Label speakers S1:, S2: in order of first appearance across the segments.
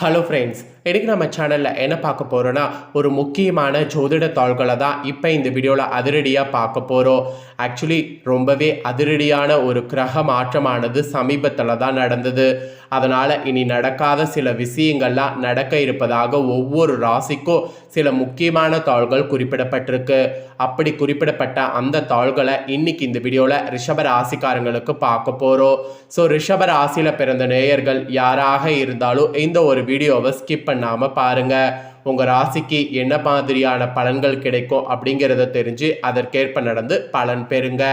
S1: Hello friends, இன்றைக்கி நம்ம சேனலில் என்ன பார்க்க போகிறோன்னா ஒரு முக்கியமான ஜோதிட தாள்களை தான் இப்போ இந்த வீடியோவில் அதிரடியாக பார்க்க போகிறோம். ஆக்சுவலி ரொம்பவே அதிரடியான ஒரு கிரக மாற்றமானது சமீபத்தில் தான் நடந்தது. அதனால் இனி நடக்காத சில விஷயங்கள்லாம் நடக்க இருப்பதாக ஒவ்வொரு ராசிக்கும் சில முக்கியமான தாள்கள் குறிப்பிடப்பட்டிருக்கு. அப்படி குறிப்பிடப்பட்ட அந்த தாள்களை இன்னைக்கு இந்த வீடியோவில் ரிஷப ராசிக்காரங்களுக்கு பார்க்க போகிறோம். ஸோ ரிஷப ராசியில் பிறந்த நேயர்கள் யாராக இருந்தாலும் இந்த ஒரு வீடியோவை ஸ்கிப் பண்ணாமல் பாருங்கள். உங்கள் ராசிக்கு என்ன மாதிரியான பலன்கள் கிடைக்கும் அப்படிங்கிறத தெரிஞ்சு அதற்கேற்ப நடந்து பலன் பெறுங்க.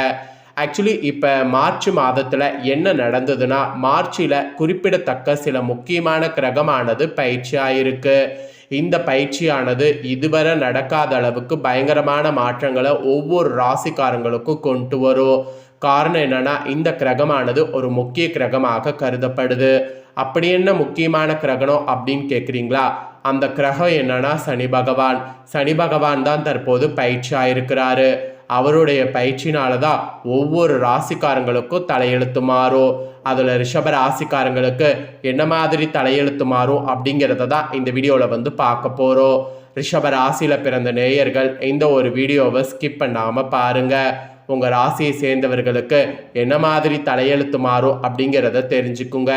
S1: ஆக்சுவலி இப்போ மார்ச் மாதத்தில் என்ன நடந்ததுன்னா, மார்ச்சில் குறிப்பிடத்தக்க சில முக்கியமான கிரகமானது பயிற்சியாக இருக்குது. இந்த பயிற்சியானது இதுவரை நடக்காத அளவுக்கு பயங்கரமான மாற்றங்களை ஒவ்வொரு ராசிக்காரங்களுக்கும் கொண்டு வரும். காரணம் என்னன்னா, இந்த கிரகமானது ஒரு முக்கிய கிரகமாக கருதப்படுது. அப்படி என்ன முக்கியமான கிரகணம் அப்படின்னு கேட்குறீங்களா? அந்த கிரகம் என்னன்னா சனி பகவான். சனி பகவான் தான் தற்போது பயிற்சியாக இருக்கிறாரு. அவருடைய பயிற்சினால தான் ஒவ்வொரு ராசிக்காரங்களுக்கும் தலையெழுத்து மாறும். அதில் ரிஷப ராசிக்காரங்களுக்கு என்ன மாதிரி தலையெழுத்து மாறும் அப்படிங்கிறத தான் இந்த வீடியோவில் பார்க்க போகிறோம். ரிஷப ராசியில் பிறந்த நேயர்கள் இந்த ஒரு வீடியோவை ஸ்கிப் பண்ணாமல் பாருங்கள். உங்கள் ராசியை சேர்ந்தவர்களுக்கு என்ன மாதிரி தலையெழுத்து மாறும் அப்படிங்கிறத தெரிஞ்சுக்குங்க.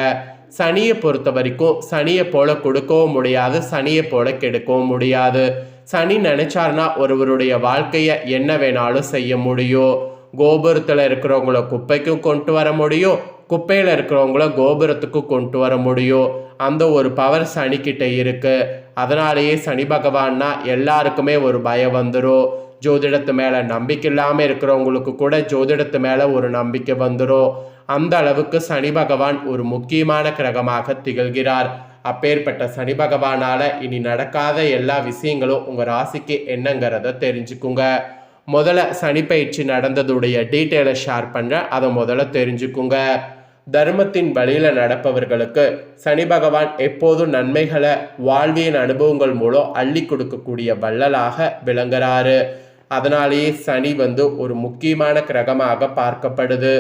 S1: சனியை பொறுத்த வரைக்கும் சனியை போல கொடுக்கவும் முடியாது, சனியை போல கெடுக்கவும் முடியாது. சனி நினைச்சார்னா ஒருவருடைய வாழ்க்கையை என்ன வேணாலும் செய்ய முடியும். கோபுரத்தில் இருக்கிறவங்கள குப்பைக்கும் கொண்டு வர முடியும், குப்பையில் இருக்கிறவங்கள கோபுரத்துக்கு கொண்டு வர முடியும். அந்த ஒரு பவர் சனிக்கிட்ட இருக்கு. அதனாலேயே சனி பகவான்னா எல்லாருக்குமே ஒரு பயம் வந்துடும். ஜோதிடத்து மேலே நம்பிக்கை இல்லாமல் இருக்கிறவங்களுக்கு கூட ஜோதிடத்து மேலே ஒரு நம்பிக்கை வந்துடும். அந்த அளவுக்கு சனி பகவான் ஒரு முக்கியமான கிரகமாக திகழ்கிறார். அப்பேற்பட்ட சனி பகவானால் இனி நடக்காத எல்லா விஷயங்களும் உங்கள் ராசிக்கு என்னங்கிறத தெரிஞ்சுக்குங்க. முதல்ல சனி பயிற்சி நடந்ததுடைய டீட்டெயிலை ஷேர் பண்ணுறேன், அதை முதல்ல தெரிஞ்சுக்குங்க. தர்மத்தின் வழியில் நடப்பவர்களுக்கு சனி பகவான் எப்போதும் நன்மைகளை வாழ்வியல் அனுபவங்கள் மூலம் அள்ளி கொடுக்கக்கூடிய வள்ளலாக விளங்குறாரு. அதனாலேயே சனி ஒரு முக்கியமான கிரகமாக பார்க்கப்படுது.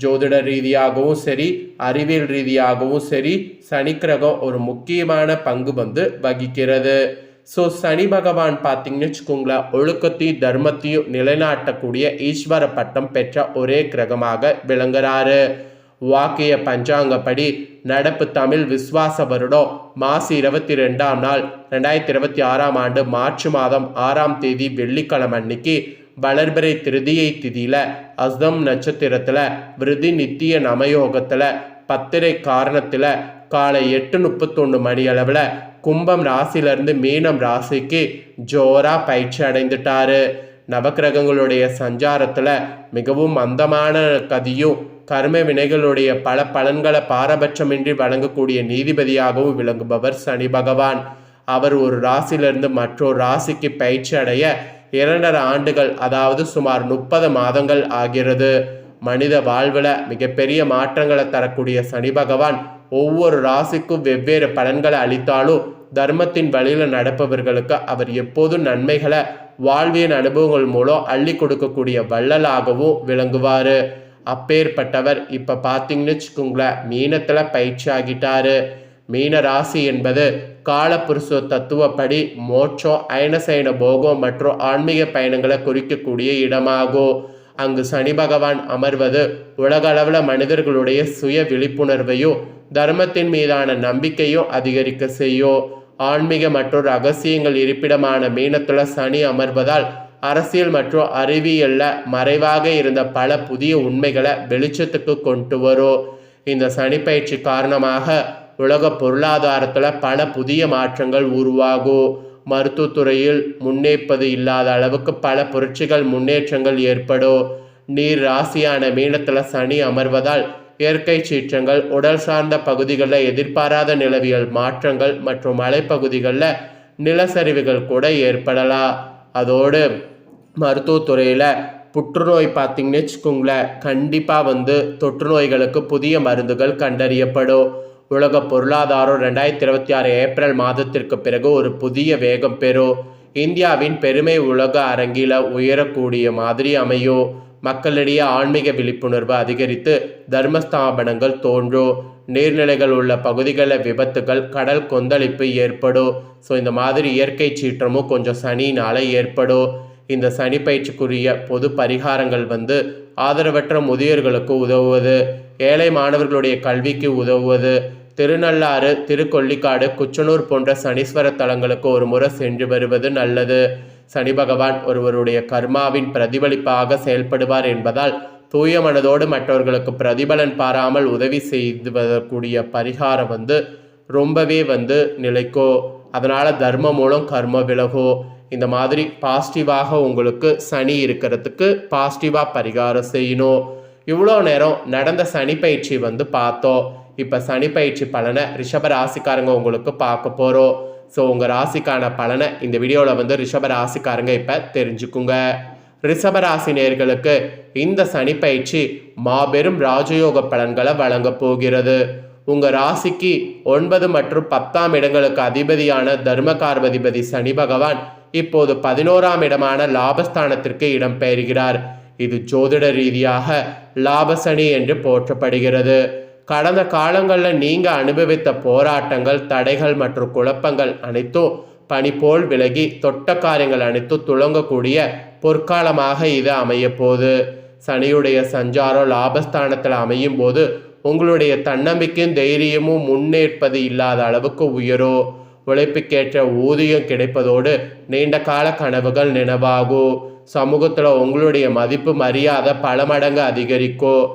S1: ஜோதிட ரீதியாகவும் சரி, அறிவியல் ரீதியாகவும் சரி, சனி கிரகம் ஒரு முக்கியமான பங்கு வகிக்கிறது. ஸோ சனி பகவான் பார்த்தீங்கன்னு வச்சுக்கோங்களேன், ஒழுக்கத்தையும் தர்மத்தையும் நிலைநாட்டக்கூடிய ஈஸ்வர பட்டம் பெற்ற ஒரே கிரகமாக விளங்குறாரு. வாக்கிய பஞ்சாங்கப்படி நடப்பு தமிழ் விஸ்வாச வருடம் மாசி 22ஆம் நாள் 2026ஆம் ஆண்டு மார்ச் மாதம் 6ஆம் தேதி வெள்ளிக்கிழமை அன்னைக்கு வளர்பிறை திருதியை திதியில அஸ்தம் நட்சத்திரத்துல விருதி நித்திய நமயோகத்துல பத்திரை காரணத்துல காலை 8:31 மணி அளவில் கும்பம் ராசியிலிருந்து மீனம் ராசிக்கு ஜோரா பயிற்சி அடைந்துட்டாரு. நவக்கிரகங்களுடைய சஞ்சாரத்துல மிகவும் மந்தமான கதியும் கர்ம வினைகளுடைய பல பலன்களை பாரபட்சமின்றி வழங்கக்கூடிய நீதிபதியாகவும் விளங்குபவர் சனி பகவான். அவர் ஒரு ராசியிலிருந்து மற்றொரு ராசிக்கு பயிற்சி அடைய 2.5 ஆண்டுகள், அதாவது சுமார் 30 மாதங்கள் ஆகிறது. மனித வாழ்வில் மிகப்பெரிய மாற்றங்களை தரக்கூடிய சனி பகவான் ஒவ்வொரு ராசிக்கும் வெவ்வேறு பலன்களை அளித்தாலும் தர்மத்தின் வழியில் நடப்பவர்களுக்கு அவர் எப்போதும் நன்மைகளை வாழ்வியல் அனுபவங்கள் மூலம் அள்ளி கொடுக்கக்கூடிய வள்ளலாகவும் விளங்குவார். அப்பேற்பட்டவர் இப்போ பார்த்தீங்கன்னு வச்சுக்கோங்களேன், மீனத்தில் பயிற்சி ஆகிட்டாரு. மீன ராசி என்பது காலப்புருஷ தத்துவப்படி மோட்சம், அயனசயன போகம் மற்றும் ஆன்மீக பயணங்களை குறிக்கக்கூடிய இடமாகும். அங்கு சனி பகவான் அமர்வது உலக அளவில் மனிதர்களுடைய சுய விழிப்புணர்வையும் தர்மத்தின் மீதான நம்பிக்கையும் அதிகரிக்க செய்யும். ஆன்மீக மற்றும் ரகசியங்கள் இருப்பிடமான மீனத்தில் சனி அமர்வதால் அரசியல் மற்றும் அறிவியல்ல மறைவாக இருந்த பல புதிய உண்மைகளை வெளிச்சத்துக்கு கொண்டு வரும். இந்த சனி பயிற்சி காரணமாக உலக பொருளாதாரத்தில் பல புதிய மாற்றங்கள் உருவாகும். மருத்துவத்துறையில் முன்னேற்பது இல்லாத அளவுக்கு பல புரட்சிகள் முன்னேற்றங்கள் ஏற்படும். நீர் ராசியான மீனத்தில் சனி அமர்வதால் இயற்கை சீற்றங்கள், உடல் சார்ந்த பகுதிகளில் எதிர்பாராத நிலவியல் மாற்றங்கள் மற்றும் மலைப்பகுதிகளில் நிலச்சரிவுகள் கூட ஏற்படலாம். அதோடு மருத்துவத்துறையில் புற்றுநோய் பார்த்தீங்கன்னு வச்சுக்கோங்களேன், கண்டிப்பாக தொற்று நோய்களுக்கு புதிய மருந்துகள் கண்டறியப்படும். உலக பொருளாதாரம் 2026 ஏப்ரல் மாதத்திற்கு பிறகு ஒரு புதிய வேகம் பெறும். இந்தியாவின் பெருமை உலக அரங்கில் உயரக்கூடிய மாதிரி அமையும். மக்களிடையே ஆன்மீக விழிப்புணர்வு அதிகரித்து தர்மஸ்தாபனங்கள் தோன்றும். நீர்நிலைகள் உள்ள பகுதிகளில் விபத்துகள், கடல் கொந்தளிப்பு ஏற்படும். ஸோ இந்த மாதிரி இயற்கை சீற்றமும் கொஞ்சம் சனினால் ஏற்படும். இந்த சனி பயிற்சிக்குரிய பொது பரிகாரங்கள் ஆதரவற்ற முதியோர்களுக்கு உதவுவது, ஏழை மாணவர்களுடைய கல்விக்கு உதவுவது, திருநள்ளாறு, திருக்கொள்ளிக்காடு, குச்சனூர் போன்ற சனீஸ்வர தலங்களுக்கு ஒரு முறை சென்று வருவது நல்லது. சனி பகவான் ஒருவருடைய கர்மாவின் பிரதிபலிப்பாக செயல்படுவார் என்பதால் தூய மனதோடு மற்றவர்களுக்கு பிரதிபலன் பாராமல் உதவி செய்வதற்குரிய பரிகாரம் ரொம்பவே நிலைக்கோ. அதனால் தர்மம் மூலம் கர்ம விலகோ. இந்த மாதிரி பாசிட்டிவாக உங்களுக்கு சனி இருக்கிறதுக்கு பாசிட்டிவாக பரிகாரம் செய்யணும். இவ்வளோ நேரம் நடந்த சனி பயிற்சி பார்த்தோம். இப்போ சனி பயிற்சி பலனை ரிஷப ராசிக்காரங்க உங்களுக்கு பார்க்க போகிறோம். ஸோ உங்கள் ராசிக்கான பலனை இந்த வீடியோவில் ரிஷப ராசிக்காரங்க இப்போ தெரிஞ்சுக்குங்க. ரிஷப ராசி நேயர்களுக்கு இந்த சனி பயிற்சி மாபெரும் ராஜயோக பலன்களை வழங்க போகிறது. உங்கள் ராசிக்கு 9 மற்றும் 10ஆம் இடங்களுக்கு அதிபதியான தர்மகார்பதிபதி சனி பகவான் இப்போது 11ஆம் இடமான லாபஸ்தானத்திற்கு இடம்பெயர்கிறார். இது ஜோதிட ரீதியாக லாபசனி என்று போற்றப்படுகிறது. கடந்த காலங்களில் நீங்கள் அனுபவித்த போராட்டங்கள், தடைகள் மற்றும் குழப்பங்கள் அனைத்தும் பனி போல் விலகி தொட்ட காரியங்கள் அனைத்தும் துளங்கக்கூடிய பொற்காலமாக இது அமைய போகுது. சனியுடைய சஞ்சாரம் லாபஸ்தானத்தில் அமையும் போது உங்களுடைய தன்னம்பிக்கையும் தைரியமும் முன்னேற்பது இல்லாத அளவுக்கு உயரும். உழைப்புக்கேற்ற ஊதியம் கிடைப்பதோடு நீண்ட கால கனவுகள் நினைவாகும். சமூகத்தில் உங்களுடைய மதிப்பு மரியாதை பல மடங்கு அதிகரிக்கும்.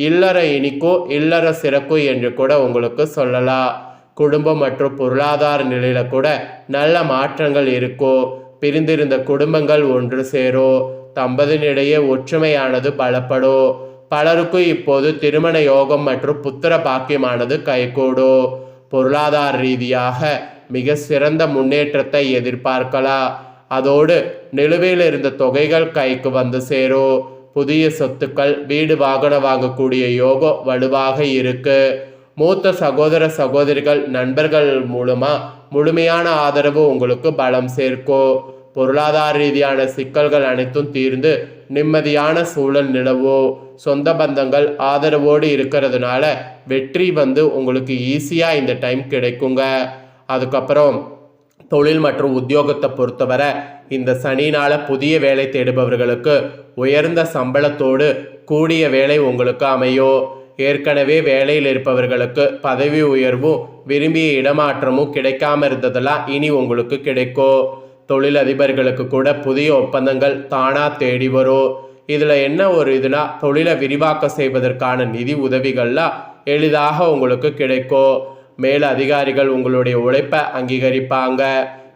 S1: இல்லற இனிக்கும், இல்லற சிறக்கும் என்று கூட உங்களுக்கு சொல்லலாம். குடும்பம் மற்றும் பொருளாதார நிலையில கூட நல்ல மாற்றங்கள் இருக்கும். பிரிந்திருந்த குடும்பங்கள் ஒன்று சேரும். தம்பதியிடையே ஒற்றுமையானது பலப்படும். பலருக்கும் இப்போது திருமண யோகம் மற்றும் புத்திர பாக்கியமானது கைகூடும். பொருளாதார ரீதியாக மிக சிறந்த முன்னேற்றத்தை எதிர்பார்க்கலாம். அதோடு நிலுவையில் இருந்த தொகைகள் கைக்கு சேரும். புதிய சொத்துக்கள், வீடு, வாகனம் வாங்கக்கூடிய யோகம் வலுவாக இருக்கு. மூத்த சகோதர சகோதரிகள், நண்பர்கள் மூலமா முழுமையான ஆதரவு உங்களுக்கு பலம் சேர்க்கும். பொருளாதார ரீதியான சிக்கல்கள் அனைத்தும் தீர்ந்து நிம்மதியான சூழல் நிலவும். சொந்த பந்தங்கள் ஆதரவோடு இருக்கிறதுனால வெற்றி உங்களுக்கு ஈஸியாக இந்த டைம் கிடைக்குங்க. அதுக்கப்புறம் தொழில் மற்றும் உத்தியோகத்தை பொறுத்தவரை இந்த சனினால் புதிய வேலை தேடுபவர்களுக்கு உயர்ந்த சம்பளத்தோடு கூடிய வேலை உங்களுக்கு அமையும். ஏற்கனவே வேலையில் இருப்பவர்களுக்கு பதவி உயர்வும் விரும்பிய இடமாற்றமும் கிடைக்காம இருந்ததெல்லாம் இனி உங்களுக்கு கிடைக்கும். தொழிலதிபர்களுக்கு கூட புதிய ஒப்பந்தங்கள் தானாக தேடி வரும். இதில் என்ன ஒரு இதுனா, தொழிலை விரிவாக்கம் செய்வதற்கான நிதி உதவிகள்லாம் எளிதாக உங்களுக்கு கிடைக்கும். மேல் அதிகாரிகள் உங்களுடைய உழைப்பை அங்கீகரிப்பாங்க.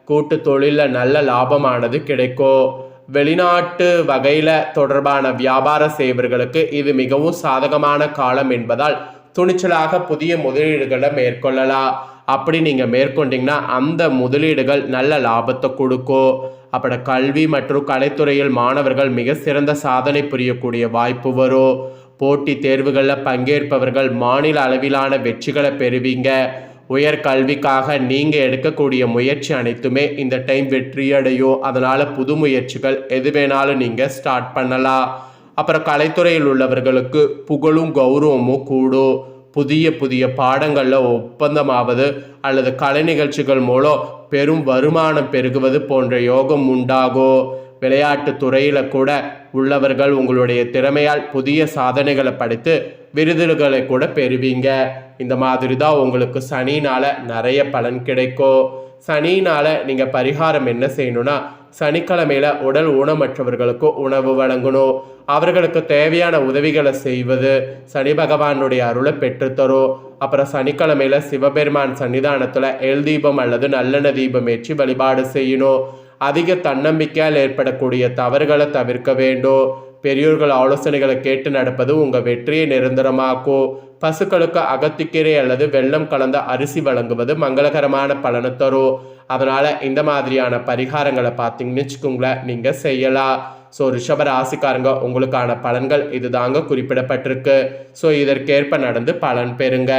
S1: கூட்டு தொழிலில் நல்ல லாபமானது கிடைக்கும். வெளிநாட்டு வகையில் தொடர்பான வியாபாரம் செய்வர்களுக்கு இது மிகவும் சாதகமான காலம் என்பதால் துணிச்சலாக புதிய முதலீடுகளை மேற்கொள்ளலாம். அப்படி நீங்கள் மேற்கொண்டீங்கன்னா அந்த முதலீடுகள் நல்ல லாபத்தை கொடுக்கும். அப்படி கல்வி மற்றும் கலைத்துறையில் மாணவர்கள் மிக சிறந்த சாதனை புரியக்கூடிய வாய்ப்பு வரும். போட்டி தேர்வுகளில் பங்கேற்பவர்கள் மாநில அளவிலான வெற்றிகளை பெறுவீங்க. உயர்கல்விக்காக நீங்கள் எடுக்கக்கூடிய முயற்சி அனைத்துமே இந்த டைம் வெற்றியடையும். அதனால் புது முயற்சிகள் எது வேணாலும் நீங்கள் ஸ்டார்ட் பண்ணலாம். அப்புறம் கலைத்துறையில் உள்ளவர்களுக்கு புகழும் கௌரவமும் கூடும். புதிய புதிய பாடங்களில் ஒப்பந்தமாவது அல்லது கலை நிகழ்ச்சிகள் மூலம் பெரும் வருமானம் பெருகுவது போன்ற யோகம் உண்டாகும். விளையாட்டு துறையில் கூட உள்ளவர்கள் உங்களுடைய திறமையால் புதிய சாதனைகளை படைத்து விருதுகளை கூட பெறுவீங்க. இந்த மாதிரி தான் உங்களுக்கு சனினால் நிறைய பலன் கிடைக்கும். சனினால் நீங்கள் பரிகாரம் என்ன செய்யணும்னா, சனிக்கிழமையில் உடல் ஊனமற்றவர்களுக்கு உணவு வழங்கணும். அவர்களுக்கு தேவையான உதவிகளை செய்வது சனி பகவானுடைய அருளை பெற்றுத்தரும். அப்புறம் சனிக்கிழமையில் சிவபெருமான் சன்னிதானத்தில் எல் தீபம் அல்லது நல்லெண்ணெய் தீபம் ஏற்றி வழிபாடு செய்யணும். அதிக தன்னம்பிக்கையால் ஏற்படக்கூடிய தவறுகளை தவிர்க்க வேண்டும். பெரியோர்கள் ஆலோசனைகளை கேட்டு நடப்பது உங்கள் வெற்றியை நிரந்தரமாக்கும். பசுக்களுக்கு அகத்திக்கீரை அல்லது வெல்லம் கலந்த அரிசி வழங்குவது மங்களகரமான பலனை தரும். அதனால் இந்த மாதிரியான பரிகாரங்களை பார்த்தீங்கன்னு வச்சுக்கோங்களேன், நீங்கள் செய்யலாம். ஸோ ரிஷப ராசிக்காரங்க உங்களுக்கான பலன்கள் இதுதாங்க குறிப்பிடப்பட்டிருக்கு. ஸோ இதற்கேற்ப நடந்து பலன் பெறுங்க.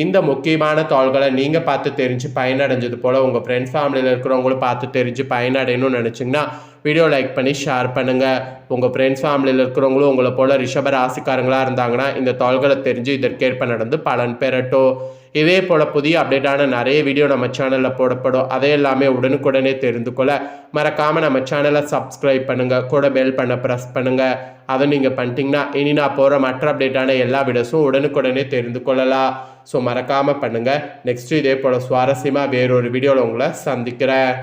S1: இந்த முக்கியமான தாள்களை நீங்கள் பார்த்து தெரிஞ்சு பயனடைஞ்சது போல் உங்கள் ஃப்ரெண்ட்ஸ் ஃபேமிலியில் இருக்கிறவங்களும் பார்த்து தெரிஞ்சு பயனடையணும்னு நினச்சிங்கன்னா வீடியோ லைக் பண்ணி ஷேர் பண்ணுங்கள். உங்கள் ஃப்ரெண்ட்ஸ் ஃபேமிலியில் இருக்கிறவங்களும் உங்களை போல் ரிஷப ராசிக்காரங்களாக இருந்தாங்கன்னா இந்த தாள்களை தெரிஞ்சு இதற்கேற்ப நடந்து பலன் பெறட்டும். இதே போல் புதிய அப்டேட்டான நிறைய வீடியோ நம்ம சேனலில் போடப்படும். அதை எல்லாமே உடனுக்குடனே தெரிந்து கொள்ள மறக்காமல் நம்ம சேனலை சப்ஸ்கிரைப் பண்ணுங்கள், கூட பெல் பண்ண ப்ரெஸ் பண்ணுங்கள். அதை நீங்கள் பண்ணிட்டீங்கன்னா இனி நான் போகிற மற்ற அப்டேட்டான எல்லா வீடியோஸும் உடனுக்குடனே தெரிந்து கொள்ளலாம். ஸோ மறக்காமல் பண்ணுங்கள். நெக்ஸ்ட்டு இதே போல் சுவாரஸ்யமாக வேறொரு வீடியோவில் உங்களை சந்திக்கிறேன்.